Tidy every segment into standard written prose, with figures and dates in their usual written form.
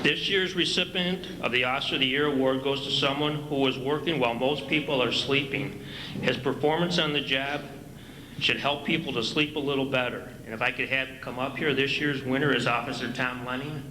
This year's recipient of the Officer of the Year award goes to someone who was working while most people are sleeping. His performance on the job should help people to sleep a little better. And if I could have him come up here, this year's winner is Officer Tom Lenning.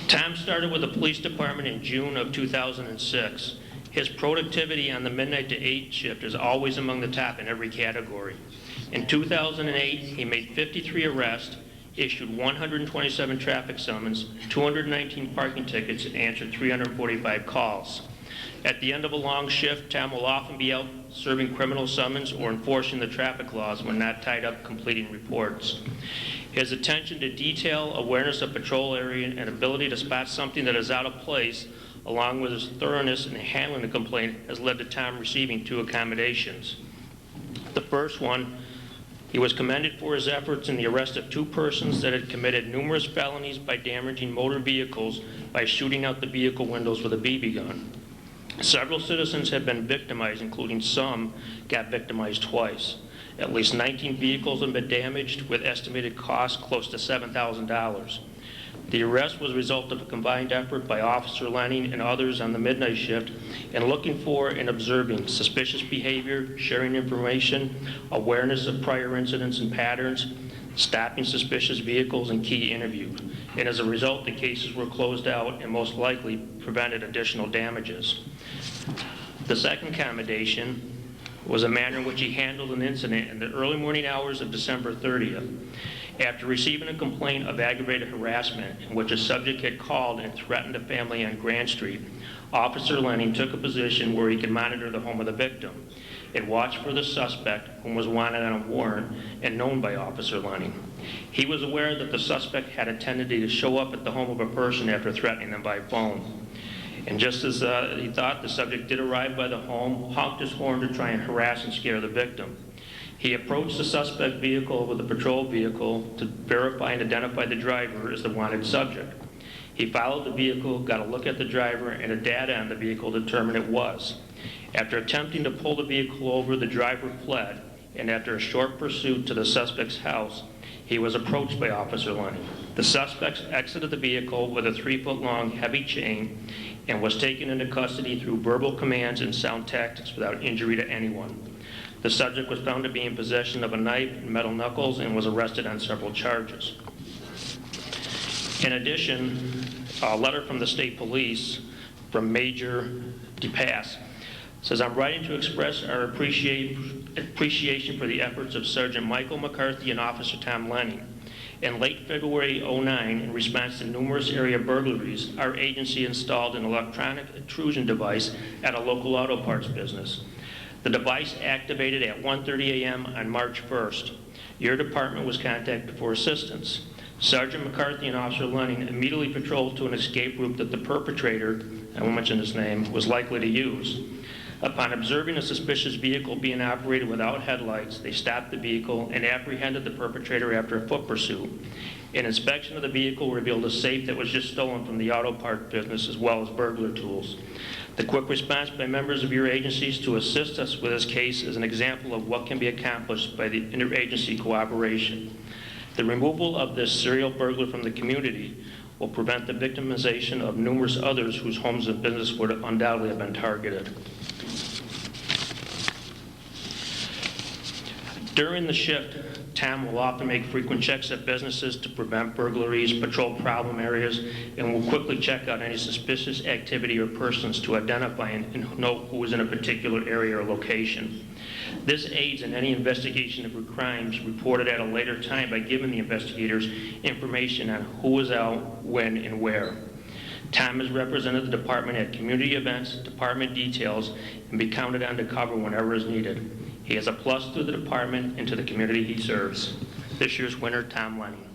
Tom started with the police department in June of 2006. His productivity on the midnight to 8 shift is always among the top in every category. In 2008, he made 53 arrests, issued 127 traffic summons, 219 parking tickets, and answered 345 calls. At the end of a long shift, Tom will often be out serving criminal summons or enforcing the traffic laws when not tied up completing reports. His attention to detail, awareness of patrol area, and ability to spot something that is out of place, along with his thoroughness in handling the complaint, has led to Tom receiving 2 accommodations. The first one, he was commended for his efforts in the arrest of 2 persons that had committed numerous felonies by damaging motor vehicles by shooting out the vehicle windows with a BB gun. Several citizens have been victimized, including some got victimized twice. At least 19 vehicles have been damaged, with estimated costs close to $7,000. The arrest was a result of a combined effort by Officer Lenning and others on the midnight shift in looking for and observing suspicious behavior, sharing information, awareness of prior incidents and patterns, stopping suspicious vehicles, and key interviews. And as a result, the cases were closed out and most likely prevented additional damages. The second commendation was a manner in which he handled an incident in the early morning hours of December 30th. After receiving a complaint of aggravated harassment in which a subject had called and threatened a family on Grand Street, Officer Lenning took a position where he could monitor the home of the victim and watch for the suspect, whom was wanted on a warrant and known by Officer Lenning. He was aware that the suspect had a tendency to show up at the home of a person after threatening them by phone. And just as he thought, the subject did arrive by the home, honked his horn to try and harass and scare the victim. He approached the suspect vehicle with a patrol vehicle to verify and identify the driver as the wanted subject. He followed the vehicle, got a look at the driver, and the data on the vehicle determined it was. After attempting to pull the vehicle over, the driver fled, and after a short pursuit to the suspect's house, he was approached by Officer Lenning. The suspect exited the vehicle with a 3-foot-long heavy chain and was taken into custody through verbal commands and sound tactics without injury to anyone. The subject was found to be in possession of a knife and metal knuckles and was arrested on several charges. In addition, a letter from the state police from Major DePass says, "I'm writing to express our appreciation for the efforts of Sergeant Michael McCarthy and Officer Tom Lenning. In late February '09, in response to numerous area burglaries, our agency installed an electronic intrusion device at a local auto parts business. The device activated at 1:30 a.m. on March 1st. Your department was contacted for assistance. Sergeant McCarthy and Officer Lenning immediately patrolled to an escape route that the perpetrator, I won't mention his name, was likely to use. Upon observing a suspicious vehicle being operated without headlights, they stopped the vehicle and apprehended the perpetrator after a foot pursuit. An inspection of the vehicle revealed a safe that was just stolen from the auto part business, as well as burglar tools. The quick response by members of your agencies to assist us with this case is an example of what can be accomplished by the interagency cooperation. The removal of this serial burglar from the community will prevent the victimization of numerous others whose homes and business would undoubtedly have been targeted." During the shift, Tom will often make frequent checks at businesses to prevent burglaries, patrol problem areas, and will quickly check out any suspicious activity or persons to identify and know who is in a particular area or location. This aids in any investigation of crimes reported at a later time by giving the investigators information on who is out, when, and where. Tom has represented the department at community events, department details, and be counted on to cover whenever is needed. He is a plus to the department and to the community he serves. This year's winner, Tom Lenning.